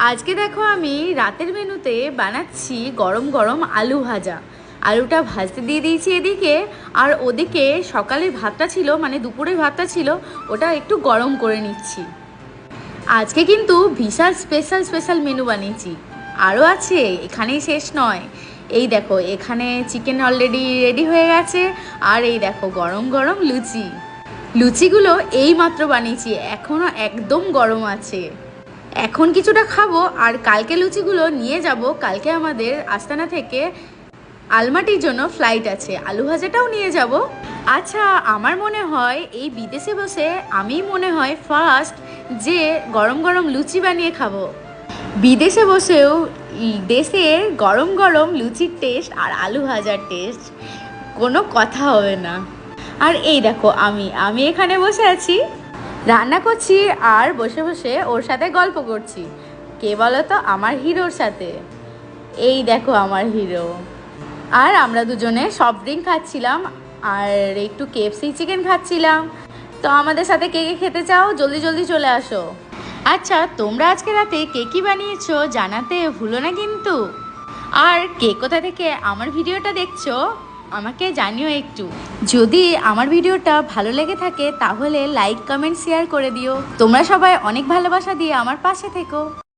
আজকে দেখো আমি রাতের মেনুতে বানাচ্ছি গরম গরম আলু ভাজা। আলুটা ভাজতে দিয়ে দিয়েছি এদিকে, আর ওদিকে সকালের ভাতটা ছিল, মানে দুপুরের ভাতটা ছিল, ওটা একটু গরম করে নিচ্ছি। আজকে কিন্তু বিশাল স্পেশাল মেনু বানিয়েছি, আরও আছে, এখানেই শেষ নয়। এই দেখো এখানে চিকেন অলরেডি রেডি হয়ে গেছে, আর এই দেখো গরম গরম লুচি। লুচিগুলো এই মাত্র বানিয়েছি, এখনও একদম গরম আছে। এখন কিছুটা খাবো, আর কালকে লুচিগুলো নিয়ে যাব। কালকে আমাদের আস্তানা থেকে আলমাটির জন্য ফ্লাইট আছে, আলু ভাজাটাও নিয়ে যাব। আচ্ছা, আমার মনে হয় এই বিদেশে বসে আমি মনে হয় ফার্স্ট যে গরম গরম লুচি বানিয়ে খাবো। বিদেশে বসেও দেশের গরম গরম লুচির টেস্ট আর আলু ভাজার টেস্ট কোনো কথা হবে না। আর এই দেখো আমি এখানে বসে আছি, রান্না করছি, আর বসে বসে ওর সাথে গল্প করছি। কে বলো তো? আমার হিরোর সাথে। এই দেখো আমার হিরো। আর আমরা দুজনে সফট ড্রিঙ্ক খাচ্ছিলাম, আর একটু কেএফসি চিকেন খাচ্ছিলাম। তো আমাদের সাথে কে কে খেতে চাও জলদি জলদি চলে আসো। আচ্ছা, তোমরা আজকে রাতে কে কী বানিয়েছো জানাতে ভুলো না কিন্তু। আর কে কোথা থেকে আমার ভিডিওটা দেখছো আমাকে জানিও একটু। যদি আমার ভিডিওটা ভালো লেগে থাকে তাহলে লাইক কমেন্ট শেয়ার করে দিও। তোমরা সবাই অনেক ভালোবাসা দিয়ে আমার পাশে থেকো।